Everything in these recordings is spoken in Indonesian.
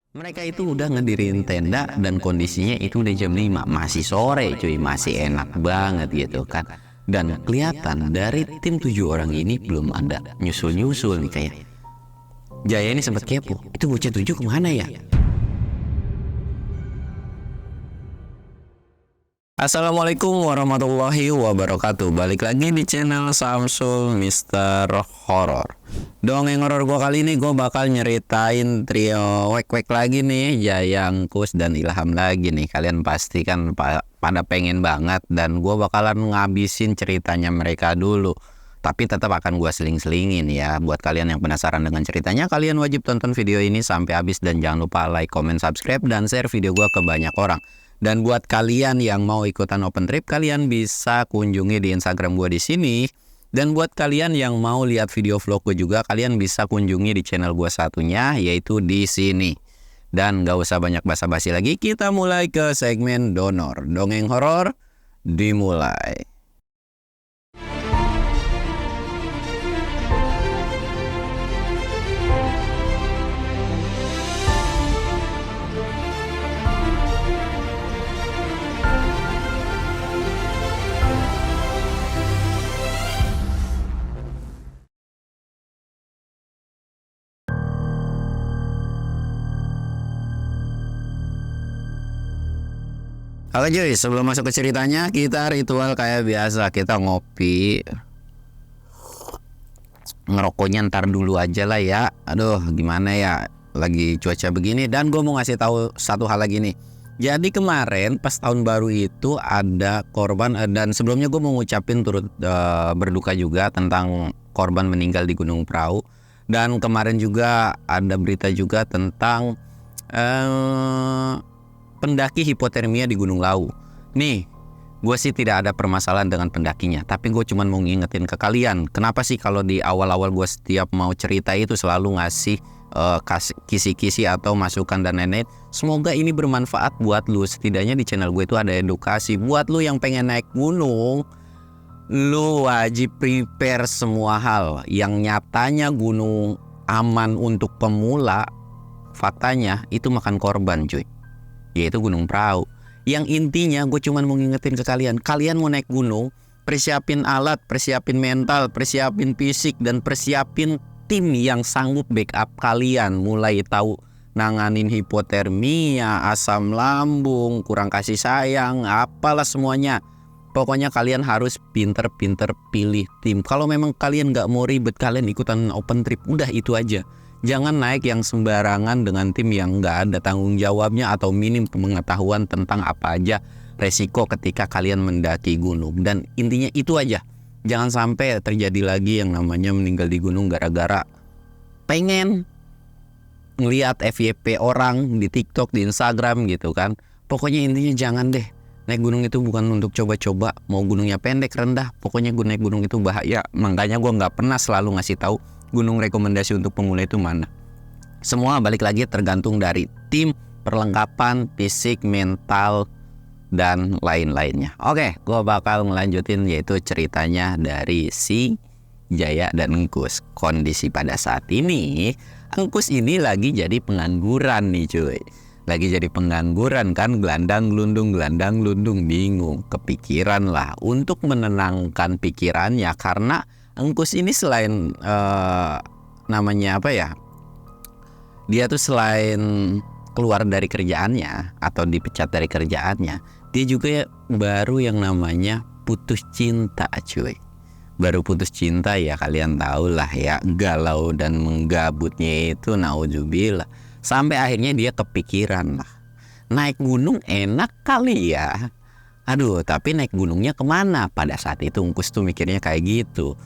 Mereka itu udah ngedirin tenda dan kondisinya itu udah jam 5. Masih sore cuy, masih enak banget gitu kan. Dan kelihatan dari tim 7 orang ini belum ada nyusul-nyusul nih kayak. Jaya ini sempat kepo, itu bocah 7 kemana ya? Assalamualaikum warahmatullahi wabarakatuh. Balik lagi di channel Samsul Mister Horror. Dongeng horor gua kali ini gue bakal nyeritain trio wek-wek lagi nih, Jayang, Kus, dan Ilham lagi nih. Kalian pasti kan pada pengen banget, dan gue bakalan ngabisin ceritanya mereka dulu. Tapi tetap akan gue seling-selingin ya. Buat kalian yang penasaran dengan ceritanya, kalian wajib tonton video ini sampai habis. Dan jangan lupa like, comment, subscribe, dan share video gue ke banyak orang. Dan buat kalian yang mau ikutan open trip, kalian bisa kunjungi di Instagram gue di sini. Dan buat kalian yang mau lihat video vlog gue juga, kalian bisa kunjungi di channel gue satunya, yaitu di sini. Dan gak usah banyak basa-basi lagi, kita mulai ke segmen donor. Dongeng horor dimulai. Oke cuy, sebelum masuk ke ceritanya, kita ritual kayak biasa. Kita ngopi, ngerokoknya ntar dulu aja lah ya. Aduh, gimana ya, lagi cuaca begini. Dan gue mau ngasih tahu satu hal lagi nih. Jadi kemarin pas tahun baru itu ada korban, dan sebelumnya gue mau ngucapin turut berduka juga tentang korban meninggal di Gunung Prau. Dan kemarin juga ada berita juga tentang pendaki hipotermia di Gunung Lawu. Nih, gue sih tidak ada permasalahan dengan pendakinya, tapi gue cuma mau ngingetin ke kalian, kenapa sih kalau di awal-awal gue setiap mau cerita itu selalu ngasih kisi-kisi atau masukan dan lain-lain. Semoga ini bermanfaat buat lu. Setidaknya di channel gue itu ada edukasi. Buat lu yang pengen naik gunung, lu wajib prepare semua hal. Yang nyatanya gunung aman untuk pemula, faktanya itu makan korban cuy, yaitu Gunung Prau. Yang intinya gue cuma mau ngingetin ke kalian, kalian mau naik gunung, persiapin alat, persiapin mental, persiapin fisik, dan persiapin tim yang sanggup backup kalian. Mulai tahu nanganin hipotermia, asam lambung, kurang kasih sayang, apalah semuanya. Pokoknya kalian harus pinter-pinter pilih tim. Kalau memang kalian gak mau ribet, kalian ikutan open trip, udah itu aja. Jangan naik yang sembarangan dengan tim yang nggak ada tanggung jawabnya atau minim pengetahuan tentang apa aja resiko ketika kalian mendaki gunung. Dan intinya itu aja. Jangan sampai terjadi lagi yang namanya meninggal di gunung gara-gara pengen ngelihat FYP orang di TikTok, di Instagram gitu kan. Pokoknya intinya jangan deh. Naik gunung itu bukan untuk coba-coba. Mau gunungnya pendek, rendah, pokoknya naik gunung itu bahaya. Makanya gue nggak pernah selalu ngasih tahu gunung rekomendasi untuk pemula itu mana. Semua balik lagi tergantung dari tim, perlengkapan, fisik, mental, dan lain-lainnya. Oke, gue bakal ngelanjutin yaitu ceritanya dari si Jaya dan Engkus. Kondisi pada saat ini, Engkus ini lagi jadi pengangguran nih cuy. Lagi jadi pengangguran kan, gelandang gelundung, bingung, kepikiran lah untuk menenangkan pikirannya. Karena Engkus ini selain namanya apa ya, dia tuh selain keluar dari kerjaannya atau dipecat dari kerjaannya, dia juga baru yang namanya putus cinta cuy. Baru putus cinta ya, kalian tahu lah ya, galau dan menggabutnya itu naudzubillah. Sampai akhirnya dia kepikiran lah, naik gunung enak kali ya. Aduh, tapi naik gunungnya kemana? Pada saat itu Engkus tuh mikirnya kayak gitu.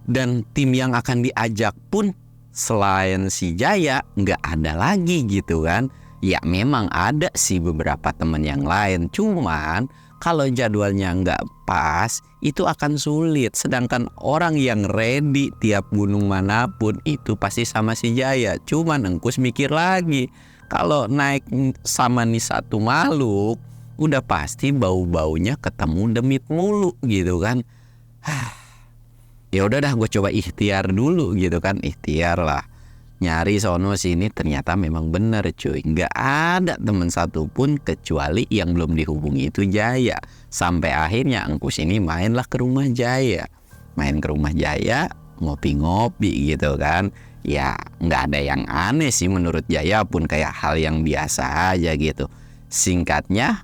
Dan tim yang akan diajak pun selain si Jaya nggak ada lagi gitu kan. Ya memang ada sih beberapa temen yang lain, cuman kalau jadwalnya nggak pas itu akan sulit. Sedangkan orang yang ready tiap gunung manapun itu pasti sama si Jaya. Cuman Engkus mikir lagi, kalau naik sama nih satu makhluk udah pasti bau-baunya ketemu demit mulu gitu kan. Ya udah dah, gue coba ikhtiar dulu gitu kan, ikhtiar lah. Nyari sono sini ternyata memang bener cuy. Nggak ada temen satupun kecuali yang belum dihubungi itu Jaya. Sampai akhirnya Engkus ini mainlah ke rumah Jaya. Main ke rumah Jaya, ngopi-ngopi gitu kan. Ya nggak ada yang aneh sih menurut Jaya pun, kayak hal yang biasa aja gitu. Singkatnya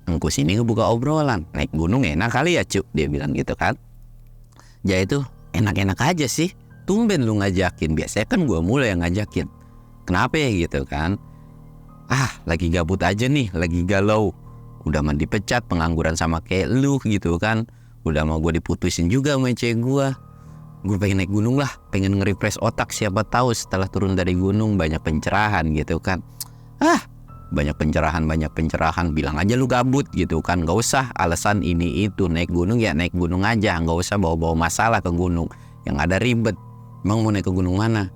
Engkus ini ngebuka obrolan, naik gunung enak kali ya cu, dia bilang gitu kan. Jaya itu enak-enak aja sih, tumben lu ngajakin, biasanya kan gue mulai yang ngajakin. Kenapa ya gitu kan? Lagi gabut aja nih, lagi galau. Udah mau dipecat, pengangguran sama kayak lu gitu kan. Udah mau gue diputusin juga sama cewek gue. Gue pengen naik gunung lah, pengen nge-refresh otak, siapa tahu setelah turun dari gunung banyak pencerahan gitu kan. Banyak pencerahan, bilang aja lu gabut gitu kan. Gak usah alasan ini itu, naik gunung ya naik gunung aja, gak usah bawa-bawa masalah ke gunung, yang ada ribet. Emang mau naik ke gunung mana?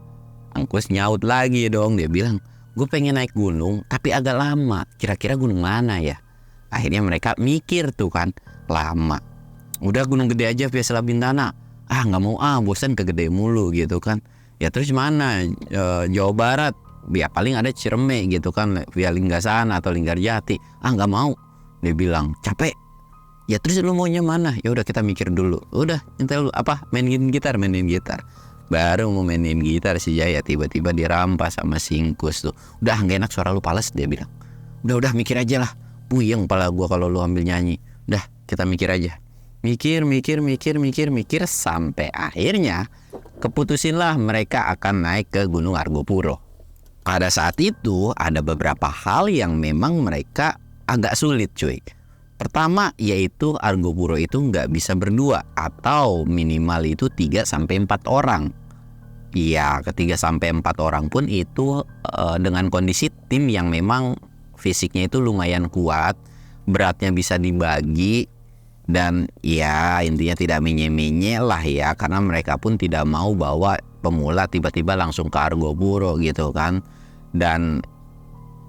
Engkus nyaut lagi dong, dia bilang gue pengen naik gunung tapi agak lama, kira-kira gunung mana ya. Akhirnya mereka mikir tuh kan, lama, udah gunung gede aja via Bintana. Gak mau bosan ke gede mulu gitu kan. Ya terus mana? Jawa Barat, ya paling ada Cireme gitu kan via Linggasana atau Linggarjati. Nggak mau, dia bilang capek. Ya terus lu maunya mana? Ya udah kita mikir dulu. Udah nyentel mainin gitar. Baru mau mainin gitar si Jaya tiba-tiba dirampas sama si Engkus tuh. Udah nggak enak suara lu pales, dia bilang. Udah mikir aja lah, puyeng kepala gua kalau lu ambil nyanyi. Udah kita mikir aja. Mikir sampai akhirnya keputusinlah mereka akan naik ke Gunung Argopuro. Pada saat itu ada beberapa hal yang memang mereka agak sulit cuy. Pertama yaitu Argopuro itu nggak bisa berdua, atau minimal itu 3-4 orang. Iya, ke 3-4 orang pun itu dengan kondisi tim yang memang fisiknya itu lumayan kuat, beratnya bisa dibagi. Dan ya intinya tidak menye-menye lah ya, karena mereka pun tidak mau bawa pemula tiba-tiba langsung ke Argopuro gitu kan. Dan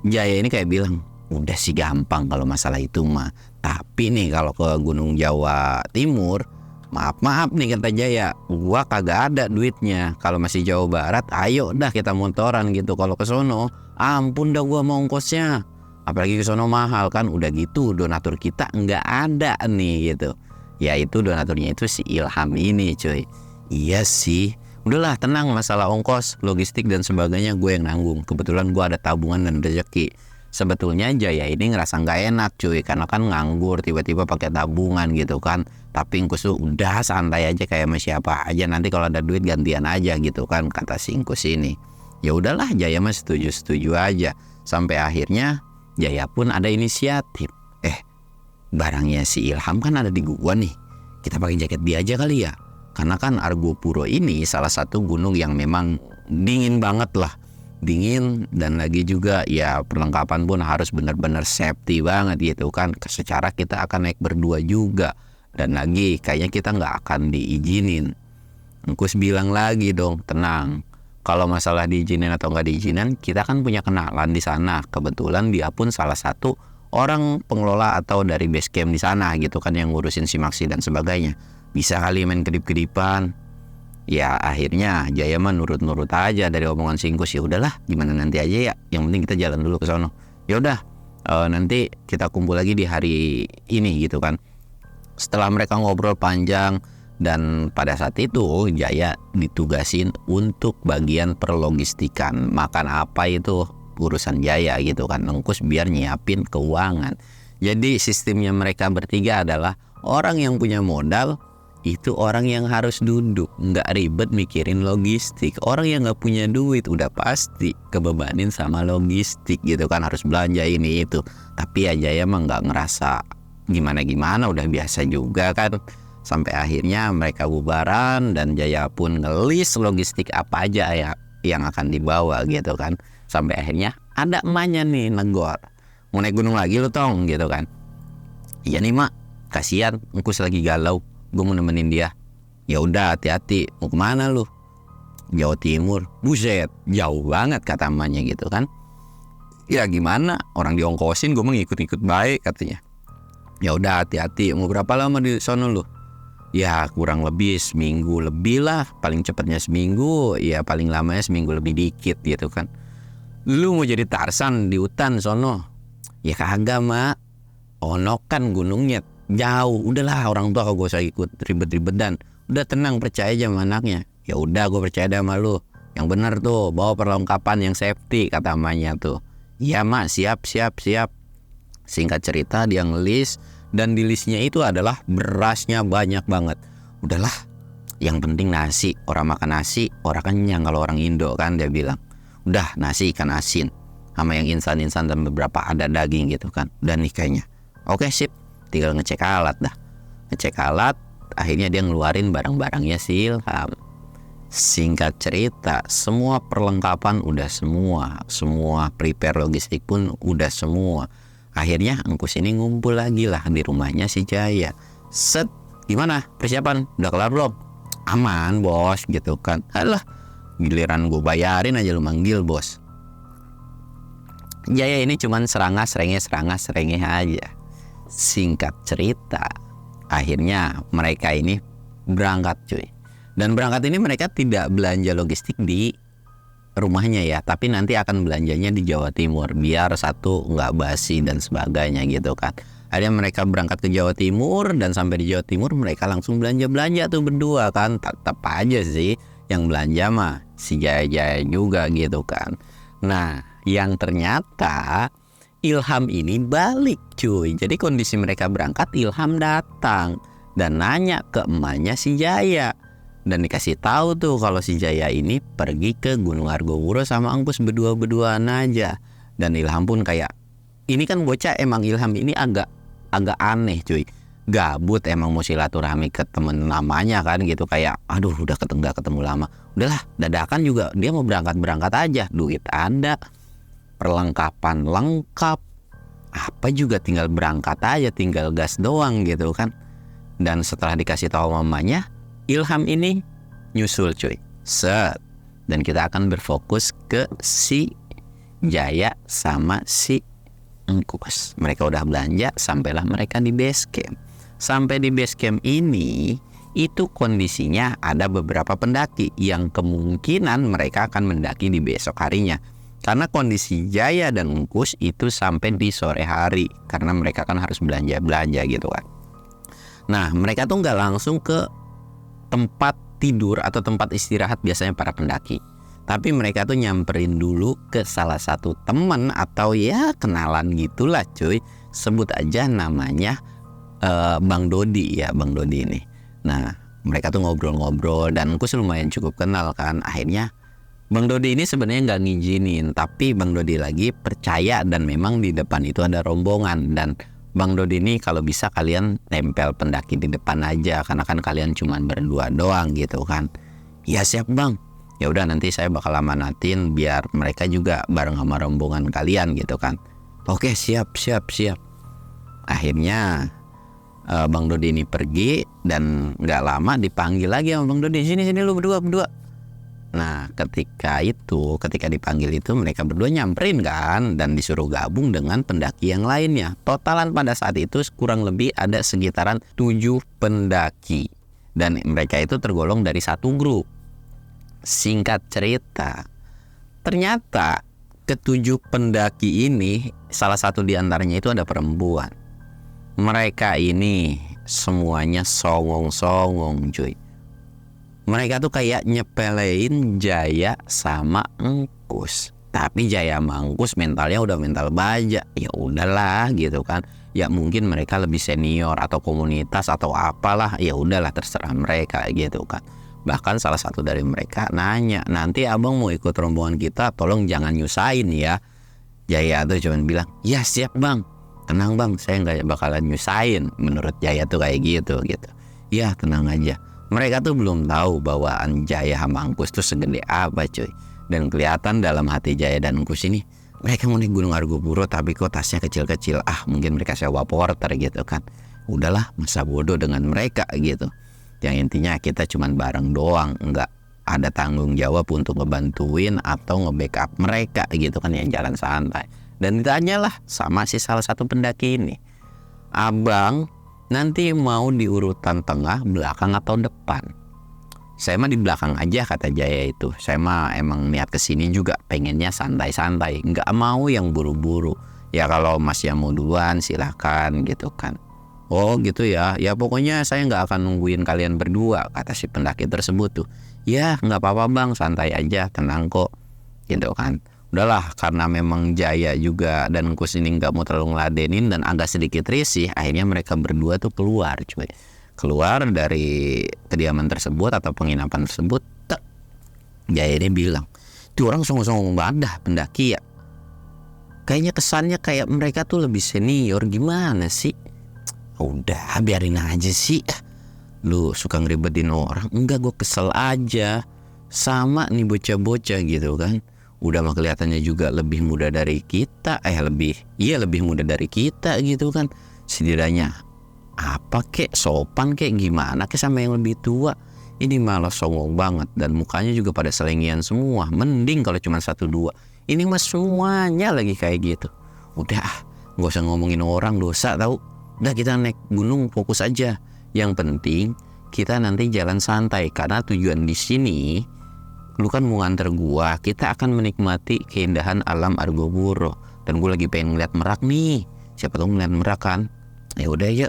Jaya ini kayak bilang, udah sih gampang kalau masalah itu mah. Tapi nih kalau ke Gunung Jawa Timur, maaf nih kata Jaya, gua kagak ada duitnya. Kalau masih Jawa Barat, ayo dah kita motoran gitu. Kalau ke sono, ampun dah gua mau ongkosnya. Apalagi ke sono mahal kan. Udah gitu donatur kita nggak ada nih gitu. Ya itu donaturnya itu si Ilham ini cuy. Iya sih, udahlah tenang, masalah ongkos, logistik dan sebagainya gue yang nanggung. Kebetulan gue ada tabungan dan rezeki. Sebetulnya Jaya ini ngerasa nggak enak cuy, karena kan nganggur tiba-tiba pakai tabungan gitu kan. Tapi Engkus tuh udah santai aja kayak sama siapa aja, nanti kalau ada duit gantian aja gitu kan, kata si Engkus ini. Ya udahlah, Jaya mah setuju aja. Sampai akhirnya Jaya pun ada inisiatif. Barangnya si Ilham kan ada di gua nih, kita pakai jaket dia aja kali ya. Karena kan Argopuro ini salah satu gunung yang memang dingin banget lah. Dingin, dan lagi juga ya perlengkapan pun harus benar-benar safety banget gitu kan. Secara kita akan naik berdua juga. Dan lagi kayaknya kita nggak akan diizinin. Engkus bilang lagi dong, tenang. Kalau masalah diizinin atau nggak diizinin, kita kan punya kenalan di sana. Kebetulan dia pun salah satu orang pengelola atau dari base camp di sana gitu kan, yang ngurusin simaksi dan sebagainya. Bisa kali main kedip-kedipan. Ya akhirnya Jaya mah nurut-nurut aja dari omongan si Engkus. Ya udahlah, gimana nanti aja ya. Yang penting kita jalan dulu ke sono. Ya udah, nanti kita kumpul lagi di hari ini gitu kan. Setelah mereka ngobrol panjang, dan pada saat itu Jaya ditugasin untuk bagian perlogistikan. Makan apa itu urusan Jaya gitu kan. Engkus biar nyiapin keuangan. Jadi sistemnya mereka bertiga adalah orang yang punya modal itu orang yang harus duduk, nggak ribet mikirin logistik. Orang yang nggak punya duit udah pasti kebebanin sama logistik gitu kan, harus belanja ini itu. Tapi ya Jaya emang nggak ngerasa gimana-gimana, udah biasa juga kan. Sampai akhirnya mereka bubaran dan Jaya pun ngelis logistik apa aja ya yang akan dibawa gitu kan. Sampai akhirnya ada emaknya nih negor, mau naik gunung lagi lu Tong gitu kan. Iya nih mak, kasihan Engkus lagi galau, gue mau nemenin dia. Ya udah hati-hati, mau kemana lu? Jawa Timur. Buset, jauh banget kata emaknya gitu kan. Ya gimana, orang diongkosin, gue mau ngikut-ngikut baik katanya. Ya udah hati-hati, mau berapa lama di sono lu? Ya kurang lebih seminggu lebih lah, paling cepatnya seminggu, ya paling lamanya seminggu lebih dikit gitu kan. Lu mau jadi Tarsan di hutan sono? Ya kagak mak, ono kan gunungnya jauh. Udahlah orang tua kagak usah ikut ribet-ribetan. Udah tenang, percaya aja sama anaknya. Ya udah gue percaya sama lu. Yang bener tuh bawa perlengkapan yang safety kata emaknya tuh. Iya mak, siap. Singkat cerita dia ngelis, dan di listnya itu adalah berasnya banyak banget. Udahlah, yang penting nasi. Orang makan nasi, orang kenyang kalau orang Indo kan, dia bilang. Udah nasi ikan asin sama yang insan-insan dan beberapa ada daging gitu kan. Dan nih kayaknya oke sip, tinggal ngecek alat dah. Ngecek alat, akhirnya dia ngeluarin barang-barangnya si Ilham. Singkat cerita, semua perlengkapan udah semua prepare logistik pun udah semua. Akhirnya Engkus ini ngumpul lagi lah di rumahnya si Jaya. Set, gimana persiapan? Udah kelar belum? Aman bos gitu kan. Alah, giliran gue bayarin aja lu manggil bos. Jaya ini cuman serangah serengeh aja. Singkat cerita, akhirnya mereka ini berangkat cuy. Dan berangkat ini mereka tidak belanja logistik di rumahnya ya, tapi nanti akan belanjanya di Jawa Timur biar satu nggak basi dan sebagainya gitu kan. Akhirnya mereka berangkat ke Jawa Timur, dan sampai di Jawa Timur mereka langsung belanja tuh berdua kan. Tetap aja sih yang belanja mah si Jaya juga gitu kan. Nah, yang ternyata Ilham ini balik cuy. Jadi kondisi mereka berangkat, Ilham datang dan nanya ke emaknya si Jaya. Dan dikasih tahu tuh kalau si Jaya ini pergi ke Gunung Argowuro sama Engkus berdua-duaan aja. Dan Ilham pun kayak, ini kan bocah emang Ilham ini agak aneh cuy. Gabut emang mau silaturahmi ke temen lamanya kan gitu, kayak aduh udah ketemu lama. Udahlah, dadakan juga dia mau berangkat aja. Duit ada, perlengkapan lengkap, apa juga tinggal berangkat aja, tinggal gas doang gitu kan. Dan setelah dikasih tahu mamanya, Ilham ini nyusul cuy. Set. Dan kita akan berfokus ke si Jaya sama si Engkus. Mereka udah belanja, sampailah mereka di base camp. Sampai di base camp ini, itu kondisinya ada beberapa pendaki yang kemungkinan mereka akan mendaki di besok harinya. Karena kondisi Jaya dan Engkus itu sampai di sore hari, karena mereka kan harus belanja gitu kan. Nah, mereka tuh nggak langsung ke tempat tidur atau tempat istirahat biasanya para pendaki, tapi mereka tuh nyamperin dulu ke salah satu teman atau ya kenalan gitulah cuy. Sebut aja namanya Bang Dodi ya, Bang Dodi ini. Nah, mereka tuh ngobrol-ngobrol dan Engkus lumayan cukup kenal kan. Akhirnya Bang Dodi ini sebenarnya nggak ngizinin, tapi Bang Dodi lagi percaya dan memang di depan itu ada rombongan. Dan Bang Dodi ini kalau bisa kalian tempel pendaki di depan aja, karena kan kalian cuma berdua doang gitu kan. Ya siap bang. Ya udah nanti saya bakal amanatin biar mereka juga bareng sama rombongan kalian gitu kan. Oke siap. Akhirnya Bang Dodi ini pergi, dan nggak lama dipanggil lagi sama Bang Dodi, sini lu berdua. Nah ketika dipanggil itu mereka berdua nyamperin kan, dan disuruh gabung dengan pendaki yang lainnya. Totalan pada saat itu kurang lebih ada sekitaran 7 pendaki, dan mereka itu tergolong dari satu grup. Singkat cerita, ternyata ketujuh pendaki ini salah satu diantaranya itu ada perempuan. Mereka ini semuanya songong cuy. Mereka tuh kayak nyepelein Jaya sama Engkus. Tapi Jaya sama Engkus mentalnya udah mental baja. Ya udahlah gitu kan. Ya mungkin mereka lebih senior atau komunitas atau apalah. Ya udahlah terserah mereka gitu kan. Bahkan salah satu dari mereka nanya, nanti abang mau ikut rombongan kita, tolong jangan nyusahin ya. Jaya tuh cuma bilang, ya siap bang. Tenang bang, saya gak bakalan nyusahin. Menurut Jaya tuh kayak gitu. Ya tenang aja. Mereka tuh belum tahu bahwa Jaya sama Engkus tuh segede apa cuy. Dan kelihatan dalam hati Jaya dan Engkus ini, mereka mau naik Gunung Argowuro tapi kok tasnya kecil-kecil. Mungkin mereka sewa porter gitu kan. Udahlah, masa bodoh dengan mereka gitu. Yang intinya kita cuman bareng doang, nggak ada tanggung jawab untuk ngebantuin atau nge-backup mereka gitu kan, yang jalan santai. Dan ditanyalah sama si salah satu pendaki ini, abang nanti mau di urutan tengah, belakang atau depan? Saya mah di belakang aja, kata Jaya itu. Saya mah emang niat kesini juga pengennya santai-santai, nggak mau yang buru-buru. Ya kalau Mas yang mau duluan silahkan gitu kan. Oh gitu ya, ya pokoknya saya nggak akan nungguin kalian berdua, kata si pendaki tersebut tuh. Ya nggak apa-apa bang, santai aja, tenang kok gitu kan. Udahlah, karena memang Jaya juga dan Kus ini nggak mau terlalu ngeladenin dan agak sedikit risih, akhirnya mereka berdua tuh keluar cuy. Keluar dari kediaman tersebut atau penginapan tersebut. Jaya ini bilang, tuh orang songong-songong banget dah pendaki ya. Kayaknya kesannya kayak mereka tuh lebih senior, gimana sih? Udah biarin aja sih, lu suka ngeribetin orang. Enggak, gue kesel aja sama nih bocah-bocah gitu kan. Udah mah kelihatannya juga lebih muda dari kita, lebih muda dari kita gitu kan. Setidaknya apa kek, sopan kek, gimana kek sama yang lebih tua. Ini malah songong banget dan mukanya juga pada selengian semua. Mending kalau cuma 1-2, ini mah semuanya lagi kayak gitu. Udah gak usah ngomongin orang, dosa tahu. Udah kita naik gunung fokus aja. Yang penting kita nanti jalan santai, karena tujuan di sini lu kan mau nganter gua, kita akan menikmati keindahan alam Argopuro. Dan gua lagi pengen ngeliat merak nih. Siapa tahu ngeliat merak kan. Ya udah ya.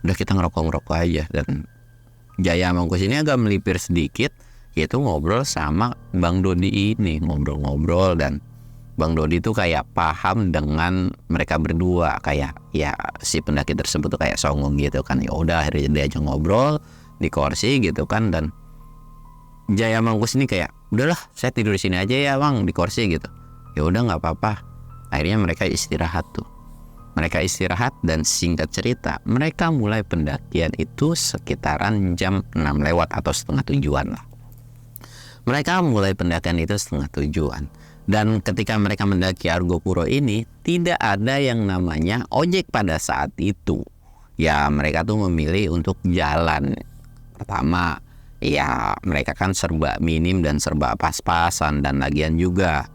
Udah kita ngerokok aja. Dan Jaya sama Kus ini agak melipir sedikit, yaitu ngobrol sama Bang Dodi ini. Ngobrol-ngobrol dan Bang Dodi tuh kayak paham dengan mereka berdua. Kayak ya si pendaki tersebut tuh kayak songong gitu kan. Ya udah akhirnya dia aja ngobrol di kursi gitu kan. Dan Jaya Mangkus ini kayak, udahlah saya tidur di sini aja ya bang, di kursi gitu. Ya udah nggak apa-apa. Akhirnya mereka istirahat tuh. Mereka istirahat dan singkat cerita mereka mulai pendakian itu sekitaran jam 6 lewat atau setengah 7-an lah. Mereka mulai pendakian itu setengah 7-an. Dan ketika mereka mendaki Argopuro ini tidak ada yang namanya ojek pada saat itu. Ya mereka tuh memilih untuk jalan. Pertama, ya mereka kan serba minim dan serba pas-pasan. Dan lagian juga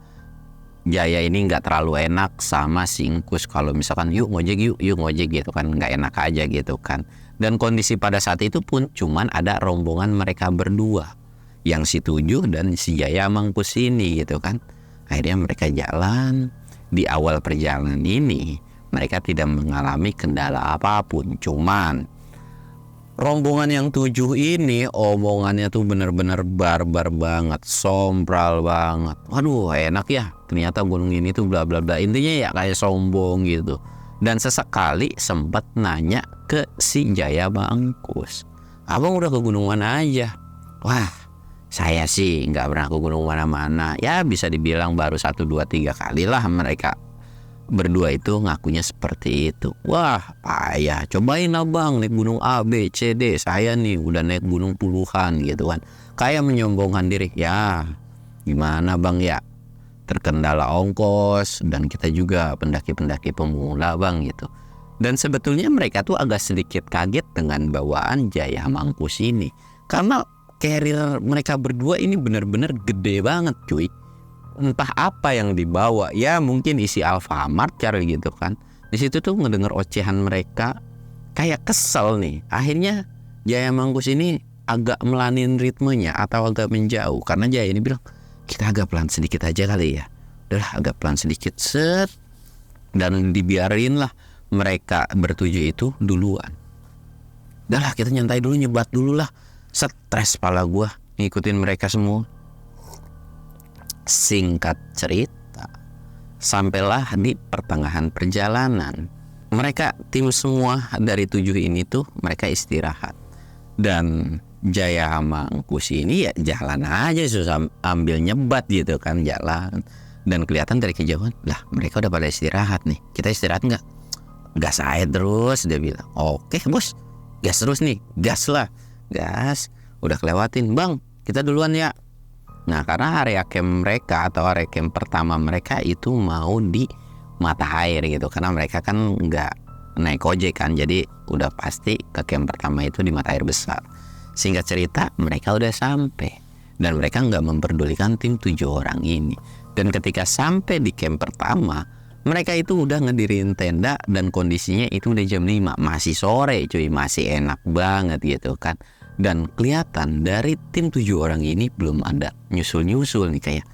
Jaya ini nggak terlalu enak sama Singkus. Kalau misalkan yuk ngojek gitu kan, nggak enak aja gitu kan. Dan kondisi pada saat itu pun cuman ada rombongan mereka berdua, yang si Tujuh dan si Jaya Mangkus ini gitu kan. Akhirnya mereka jalan. Di awal perjalanan ini mereka tidak mengalami kendala apapun, cuman rombongan yang 7 ini omongannya tuh bener-bener barbar banget, sompral banget. Waduh enak ya, ternyata gunung ini tuh bla bla bla. Intinya ya kayak sombong gitu. Dan sesekali sempat nanya ke si Jaya Mangkus, abang udah ke gunung mana aja? Wah saya sih nggak pernah ke gunung mana-mana. Ya bisa dibilang baru 1, 2, 3 kali lah mereka berdua itu ngakunya seperti itu. Wah payah, cobain lah bang naik gunung A, B, C, D. Saya nih udah naik gunung puluhan gitu kan. Kayak menyombongkan diri. Ya gimana bang ya, terkendala ongkos dan kita juga pendaki-pendaki pemula bang gitu. Dan sebetulnya mereka tuh agak sedikit kaget dengan bawaan Jaya Mangkus ini, karena carrier mereka berdua ini benar-benar gede banget cuy. Entah apa yang dibawa, ya mungkin isi Alfamart kali gitu kan. Di situ tuh ngedenger ocehan mereka kayak kesel nih. Akhirnya Jaya Mangkus ini agak melanin ritmenya atau agak menjauh, karena Jaya ini bilang kita agak pelan sedikit aja kali ya. Udahlah agak pelan sedikit set. Dan dibiarin lah mereka bertujuh itu duluan. Udahlah kita nyantai dulu, nyebat dulu lah. Stres pala gua ngikutin mereka semua. Singkat cerita, sampailah di pertengahan perjalanan. Mereka tim semua dari 7 ini tuh mereka istirahat. Dan Jaya Mangkus ini ya jalan aja, susah ambil nyebat gitu kan, jalan. Dan kelihatan dari kejauhan, lah mereka udah pada istirahat nih. Kita istirahat nggak? Gas aja terus, dia bilang. Oke bos, gas terus nih, gas lah. Gas, udah kelewatin bang, kita duluan ya. Nah karena area camp mereka atau area camp pertama mereka itu mau di mata air gitu, karena mereka kan nggak naik ojek kan, jadi udah pasti ke camp pertama itu di mata air besar. Singkat cerita mereka udah sampai dan mereka nggak memperdulikan tim 7 orang ini. Dan ketika sampai di camp pertama, Mereka itu udah ngedirin tenda dan kondisinya itu udah jam 5. Masih sore cuy, masih enak banget gitu kan. Dan kelihatan dari tim 7 orang ini belum ada nyusul-nyusul nih kayak.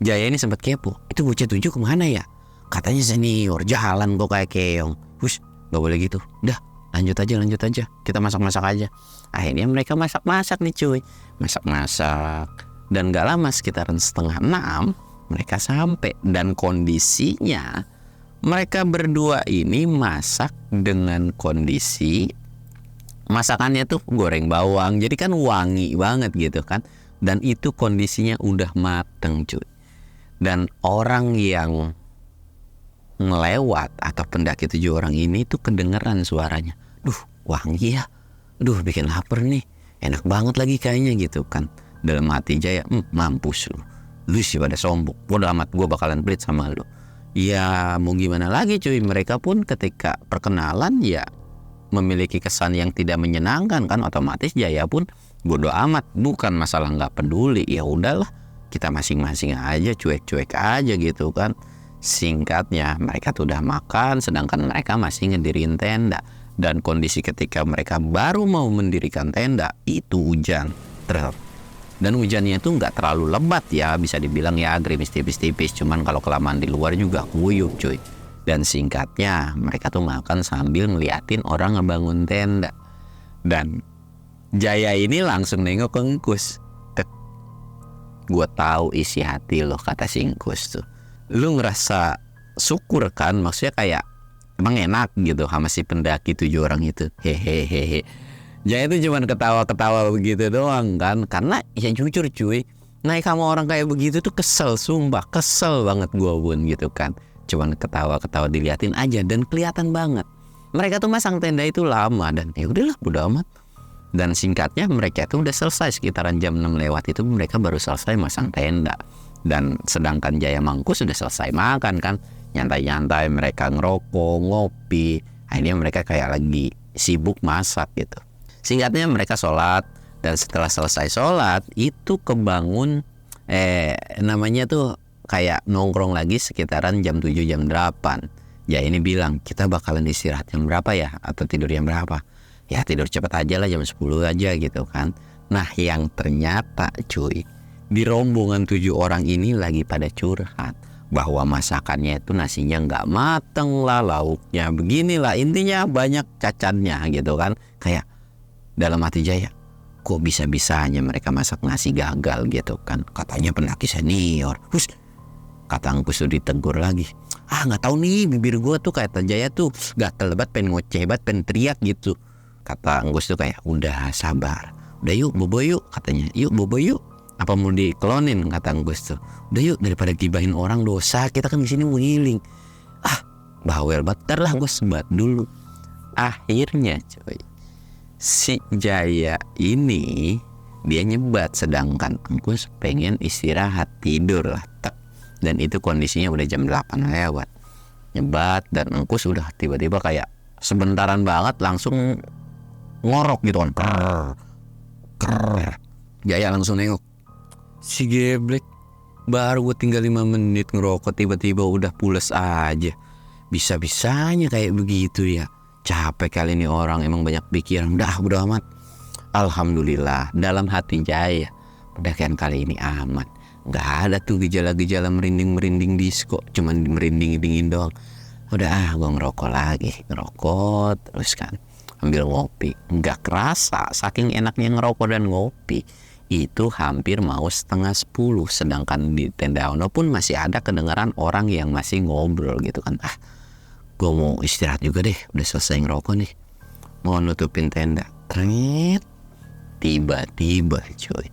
Jaya ini sempat kepo, itu bocah 7 kemana ya? Katanya senior, jalan kok kayak keong. Hush, gak boleh gitu. Udah, lanjut aja. Kita masak-masak aja. Akhirnya mereka masak-masak nih cuy. Masak-masak. Dan gak lama sekitaran 5:30 mereka sampai. Dan kondisinya mereka berdua ini masak dengan kondisi masakannya tuh goreng bawang. Jadi kan wangi banget gitu kan. Dan itu kondisinya udah mateng cuy. Dan orang yang ngelewat atau pendaki 7 orang ini tuh kedengeran suaranya. Duh, wangi ya. Duh, bikin lapar nih. Enak banget lagi kayaknya gitu kan. Dalam hati Jaya, mampus lu. Lu sih pada sombong. Bodoh amat, gue bakalan pelit sama lu. Ya mau gimana lagi cuy. Mereka pun ketika perkenalan ya memiliki kesan yang tidak menyenangkan kan. Otomatis Jaya pun bodoh amat. Bukan masalah gak peduli. Ya udahlah, kita masing-masing aja, cuek-cuek aja gitu kan. Singkatnya mereka tuh udah makan, sedangkan mereka masih ngedirin tenda. Dan kondisi ketika mereka baru mau mendirikan tenda itu hujan. Dan hujannya itu nggak terlalu lebat ya, bisa dibilang ya gerimis tipis-tipis. Cuman kalau kelamaan di luar juga kuyup cuy. Dan singkatnya mereka tuh makan sambil ngeliatin orang ngebangun tenda. Dan Jaya ini langsung nengok ke Engkus. Gue tahu isi hati lo, kata si Engkus tuh. Lu ngerasa syukur kan, maksudnya kayak emang enak gitu sama si pendaki 7 orang itu. Hehehe. Jaya itu cuma ketawa-ketawa begitu doang kan. Karena ya jujur cuy, naik sama orang kayak begitu tuh kesel, sumpah kesel banget gue pun gitu kan. Cuman ketawa-ketawa diliatin aja dan kelihatan banget mereka tuh masang tenda itu lama. Dan ya udahlah bodo amat. Dan singkatnya mereka tuh udah selesai sekitaran jam 6 lewat itu mereka baru selesai masang tenda. Dan sedangkan Jaya Mangkus sudah selesai makan kan, nyantai-nyantai mereka ngerokok, ngopi. Akhirnya mereka kayak lagi sibuk masak gitu. Singkatnya mereka sholat. Dan setelah selesai sholat itu kebangun namanya tuh kayak nongkrong lagi sekitaran jam 7 jam 8. Jaya ini bilang, kita bakalan istirahat jam berapa ya, atau tidur jam berapa? Ya tidur cepet aja lah, jam 10 aja gitu kan. Nah yang ternyata cuy, di rombongan 7 orang ini lagi pada curhat bahwa masakannya itu nasinya nggak mateng lah, lauknya beginilah, intinya banyak cacatnya gitu kan. Kayak dalam hati Jaya, kok bisa-bisanya mereka masak nasi gagal gitu kan. Katanya pendaki senior. Hush, kata Engkus tuh ditegur lagi. Nggak tahu nih, bibir gue tuh kayak Jaya tuh gatel banget, pengen ngoceh banget, pengen teriak gitu. Kata Engkus tuh kayak, udah sabar, udah yuk bobo yuk, katanya. Yuk bobo yuk. Apa mau diklonin, kata Engkus tuh. Udah yuk, daripada gibahin orang dosa, kita kan di sini mau healing. Bawel banget, lah gue sebat dulu. Akhirnya coy, si Jaya ini dia nyebat, sedangkan Engkus pengen istirahat tidur lah. Dan itu kondisinya udah jam 8 lewat. Nyebat dan Engkus udah tiba-tiba kayak sebentaran banget langsung ngorok gitu kan. Krrr. Jaya langsung nengok, si geblek baru gue tinggal 5 menit ngerokok tiba-tiba udah pules aja. Bisa-bisanya kayak begitu ya. Capek kali ini orang, emang banyak pikiran. Udah amat. Alhamdulillah dalam hati Jaya, pendakian kali ini aman. Gak ada tuh gejala-gejala merinding-merinding disco, cuman merinding dingin doang. Udah gue ngerokok lagi, ngerokok terus kan, ambil ngopi. Gak kerasa saking enaknya ngerokok dan ngopi, itu hampir mau 9:30. Sedangkan di tenda Ono pun masih ada kedengaran orang yang masih ngobrol gitu kan. Gue mau istirahat juga deh, udah selesai ngerokok nih, mau nutupin tenda. Tiba-tiba coy,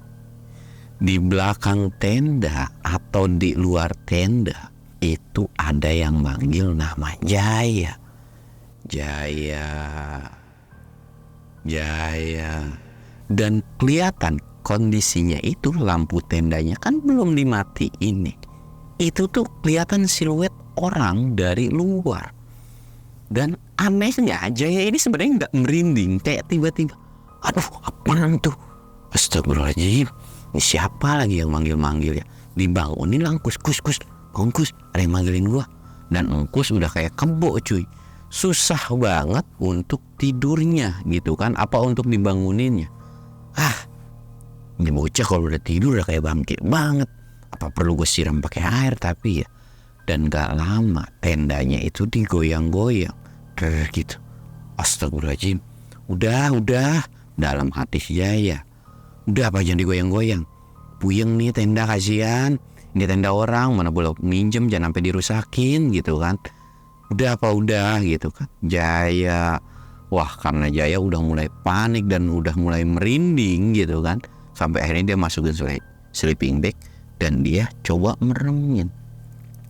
di belakang tenda atau di luar tenda itu ada yang manggil nama Jaya. Dan kelihatan kondisinya itu lampu tendanya kan belum dimatiin nih. Itu tuh kelihatan siluet orang dari luar. Dan anehnya Jaya ini sebenarnya nggak merinding, kayak tiba-tiba, aduh apaan tuh, astagfirullahaladzim, ini siapa lagi yang manggil-manggil ya. Dibangunin lah, kus, bangun kus, ada yang manggilin gua. Dan Engkus udah kayak kebo cuy, susah banget untuk tidurnya gitu kan, apa untuk dibanguninnya. Ini bocah kalau udah tidur udah kayak bangkit banget, apa perlu gue siram pakai air. Tapi ya, dan gak lama tendanya itu digoyang-goyang gitu. Astagfirullahaladzim. Udah dalam hati Jaya, udah apa jangan digoyang-goyang, puyeng nih tenda, kasihan ini tenda orang, mana boleh minjem, jangan sampai dirusakin gitu kan. Udah gitu kan Jaya. Wah, karena Jaya udah mulai panik dan udah mulai merinding gitu kan, sampai akhirnya dia masukin sleeping bag dan dia coba meremin.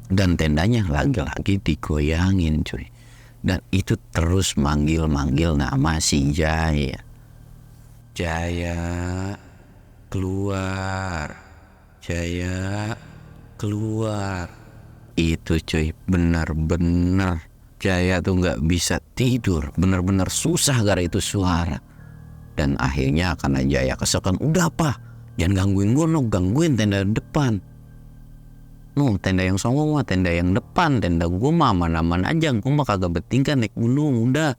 Dan tendanya lagi-lagi digoyangin cuy. Dan itu terus manggil-manggil nama si Jaya. Jaya keluar, Jaya keluar. Itu cuy, benar-benar Jaya tuh gak bisa tidur, benar-benar susah gara itu suara. Dan akhirnya karena Jaya kesekan, udah apa, jangan gangguin gue, gangguin tenda depan. Tenda yang songong mah tenda yang depan, tenda gue mah aman-aman aja, gue mah kagak bertingkah naik gunung. Udah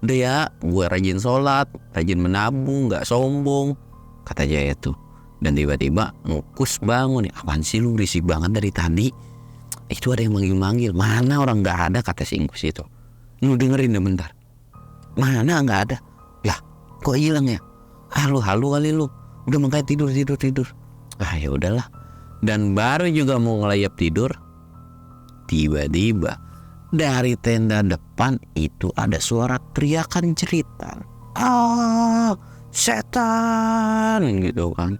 ya, gue rajin sholat, rajin menabung, gak sombong, kata Jaya tuh. Dan tiba-tiba Engkus bangun, apaan sih lu berisik banget dari tadi? Itu ada yang manggil-manggil. Mana orang gak ada, kata si Engkus itu. Lu dengerin deh bentar. Mana gak ada? Lah kok hilang ya? Halu kali lu. Udah makanya tidur. Ya udahlah. Dan baru juga mau ngelayap tidur, tiba-tiba dari tenda depan itu ada suara teriakan jeritan. Setan gitu kan.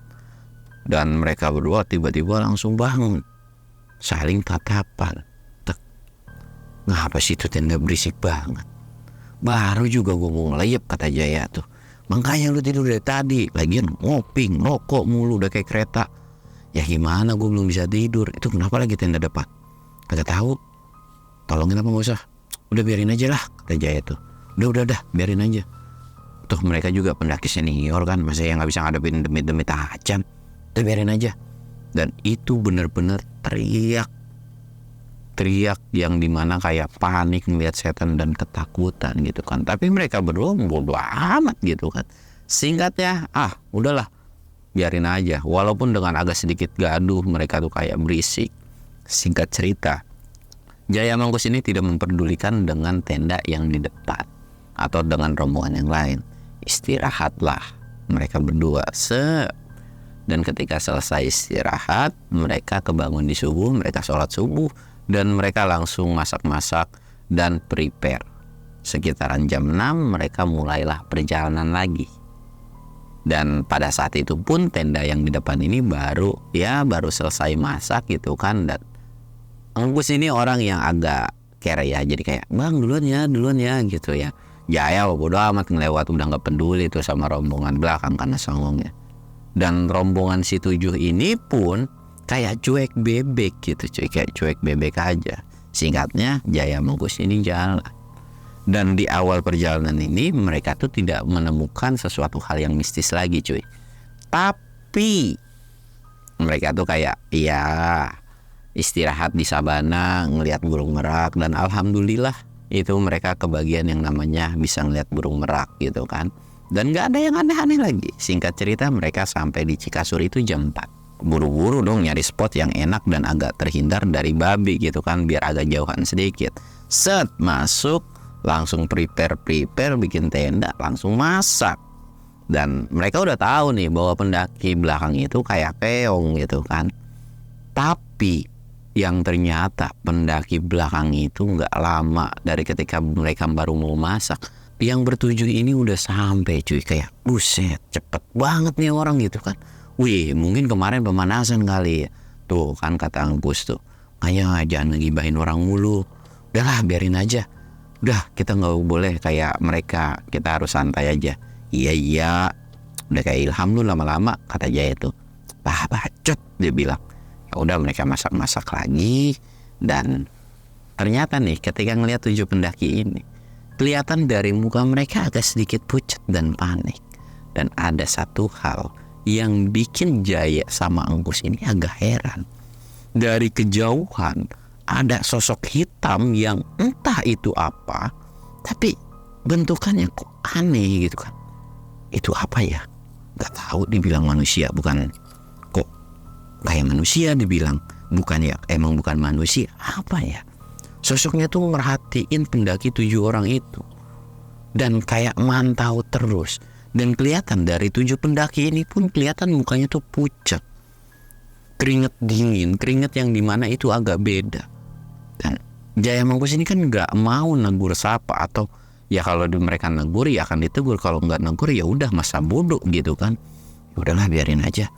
Dan mereka berdua tiba-tiba langsung bangun, saling tatapan. Ngapa sih itu tenda berisik banget? Baru juga gue mau ngelayap, kata Jaya tuh. Makanya lu tidur dari tadi. Lagian ngopi, ngerokok mulu, udah kayak kereta. Ya gimana gue belum bisa tidur. Itu kenapa lagi tenda depan? Kagak tahu. Tolongin apa gak usah. Udah biarin aja lah, kata Jaya tuh. Udah biarin aja. Tuh mereka juga pendaki senior kan, masa yang gak bisa ngadepin demi tacan. Udah biarin aja. Dan itu bener-bener teriak yang dimana kayak panik ngeliat setan dan ketakutan gitu kan. Tapi mereka berdua bodo amat gitu kan. Singkatnya, udahlah, biarin aja. Walaupun dengan agak sedikit gaduh, mereka tuh kayak berisik. Singkat cerita, Jaya Mangkus ini tidak memperdulikan dengan tenda yang di depan atau dengan rombongan yang lain. Istirahatlah mereka berdua. Dan ketika selesai istirahat, mereka kebangun di subuh, mereka sholat subuh, dan mereka langsung masak-masak dan prepare. Sekitaran jam 6 mereka mulailah perjalanan lagi. Dan pada saat itu pun tenda yang di depan ini baru selesai masak gitu kan. Dan Engkus ini orang yang agak care ya, jadi kayak bang duluan ya gitu ya. Jaya bodo amat ngelewat, udah gak peduli tuh sama rombongan belakang karena songongnya. Dan rombongan si 7 ini pun kayak cuek bebek gitu cuy, kayak cuek bebek aja. Singkatnya Jaya Mangkus ini jalan. Dan di awal perjalanan ini mereka tuh tidak menemukan sesuatu hal yang mistis lagi cuy. Tapi mereka tuh kayak istirahat di sabana, ngelihat burung merak. Dan alhamdulillah itu mereka kebagian yang namanya bisa ngelihat burung merak gitu kan. Dan gak ada yang aneh-aneh lagi. Singkat cerita mereka sampai di Cikasur itu jam 4. Buru-buru dong nyari spot yang enak dan agak terhindar dari babi gitu kan, biar agak jauhan sedikit. Masuk, langsung prepare bikin tenda, langsung masak. Dan mereka udah tahu nih bahwa pendaki belakang itu kayak peong gitu kan. Tapi yang ternyata pendaki belakang itu gak lama dari ketika mereka baru mau masak, yang bertujuh ini udah sampai cuy. Kayak buset, cepet banget nih orang gitu kan. Wih, mungkin kemarin pemanasan kali ya. Tuh kan kata Engkus tuh, jangan ngegibahin orang mulu. Udahlah biarin aja. Udah, kita gak boleh kayak mereka, kita harus santai aja. Iya, udah kayak Ilham lu lama-lama, kata Jaya tuh. Bacot, dia bilang. Ya udah mereka masak-masak lagi. Dan ternyata nih ketika ngeliat 7 pendaki ini, kelihatan dari muka mereka agak sedikit pucat dan panik. Dan ada satu hal yang bikin Jaya sama Engkus ini agak heran. Dari kejauhan ada sosok hitam yang entah itu apa, tapi bentukannya kok aneh gitu kan. Itu apa ya? Gak tahu, dibilang manusia, bukan, kok kayak manusia dibilang, bukan ya, emang bukan manusia, apa ya? Sosoknya tuh merhatiin pendaki 7 orang itu dan kayak mantau terus. Dan kelihatan dari 7 pendaki ini pun kelihatan mukanya tuh pucat, keringet dingin, keringet yang dimana itu agak beda. Dan Jaya Mangkus ini kan nggak mau negur sapa, atau ya kalau mereka negur ya akan ditegur, kalau nggak negur ya udah masa bodoh gitu kan. Ya udahlah, biarin aja,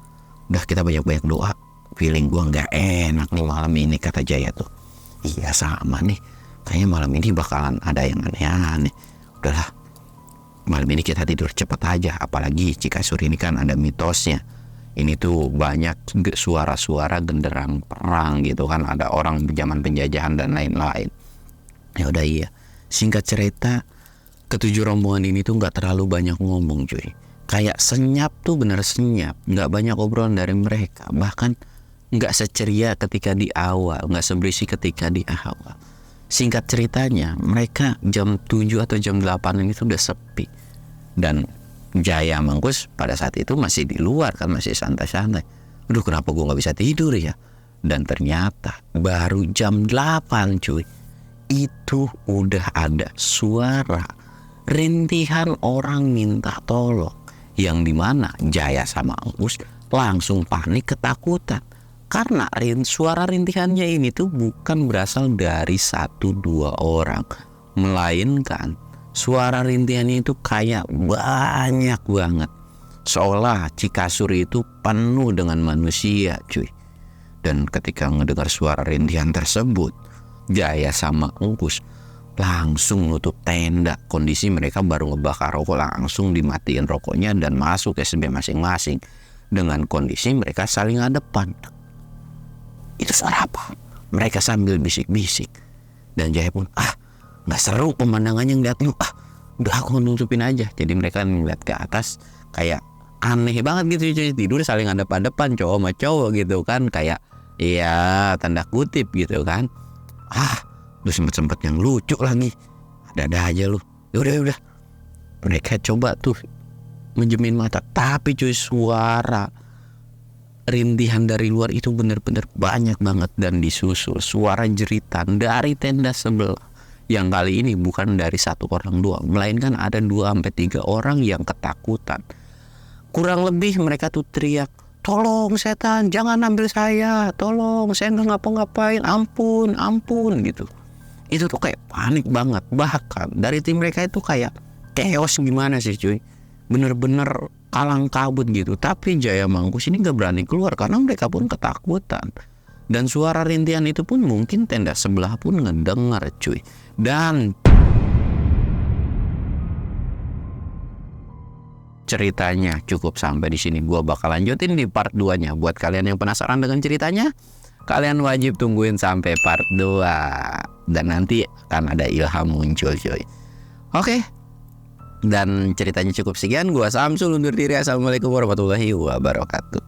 udah kita banyak-banyak doa. Feeling gua nggak enak nih malam ini, kata Jaya tuh. Iya sama nih, kayaknya malam ini bakalan ada yang aneh-aneh. Udahlah, malam ini kita tidur cepat aja. Apalagi Cikasur ini kan ada mitosnya. Ini tuh banyak suara-suara genderang perang gitu kan, ada orang zaman penjajahan dan lain-lain. Ya udah, iya. Singkat cerita, ketujuh rombongan ini tuh nggak terlalu banyak ngomong cuy. Kayak senyap tuh, bener senyap. Nggak banyak obrolan dari mereka. Bahkan nggak seceria ketika di awal, nggak seberisik ketika di awal. Singkat ceritanya, mereka jam 7 atau jam 8 ini tuh udah sepi. Dan Jaya Mangkus pada saat itu masih di luar kan, masih santai-santai. Aduh, kenapa gue nggak bisa tidur ya? Dan ternyata baru jam 8 cuy, itu udah ada suara rintihan orang minta tolong, yang dimana Jaya sama Angkus langsung panik ketakutan. Karena suara rintihannya ini tuh bukan berasal dari 1-2 orang, melainkan suara rintihannya itu kayak banyak banget. Seolah Cikasur itu penuh dengan manusia cuy. Dan ketika mendengar suara rintihan tersebut, Jaya sama Angkus langsung nutup tenda. Kondisi mereka baru ngebakar rokok, langsung dimatiin rokoknya dan masuk ke SB masing-masing. Dengan kondisi mereka saling hadapan. Itu suara apa? Mereka sambil bisik-bisik. Dan Jaya pun, nggak seru pemandangannya ngeliat lu. Udah aku nutupin aja. Jadi mereka ngeliat ke atas kayak aneh banget gitu cuy. Tidur saling hadap-hadapan cowok sama cowok gitu kan. Kayak ya tanda kutip gitu kan. Lu sempet-sempet yang lucu lagi. Ada-ada aja lu. Udah. Mereka coba tuh menjemin mata. Tapi cuy, suara rintihan dari luar itu bener-bener banyak banget dan disusul suara jeritan dari tenda sebelah, yang kali ini bukan dari 1 orang doang, melainkan ada 2-3 orang yang ketakutan. Kurang lebih mereka tuh teriak, "Tolong setan, jangan ambil saya, tolong, saya nggak ngapa-ngapain, ampun," gitu. Itu tuh kayak panik banget. Bahkan dari tim mereka itu kayak chaos gimana sih cuy, bener-bener kalang kabut gitu. Tapi Jaya Mangkus ini gak berani keluar karena mereka pun ketakutan. Dan suara rintihan itu pun mungkin tenda sebelah pun ngedengar cuy. Dan ceritanya cukup sampai di sini. Gua bakal lanjutin di part 2-nya. Buat kalian yang penasaran dengan ceritanya, kalian wajib tungguin sampai part 2. Dan nanti akan ada ilham muncul cuy. Oke. Dan ceritanya cukup sekian. Gua Samsul undur diri. Assalamualaikum warahmatullahi wabarakatuh.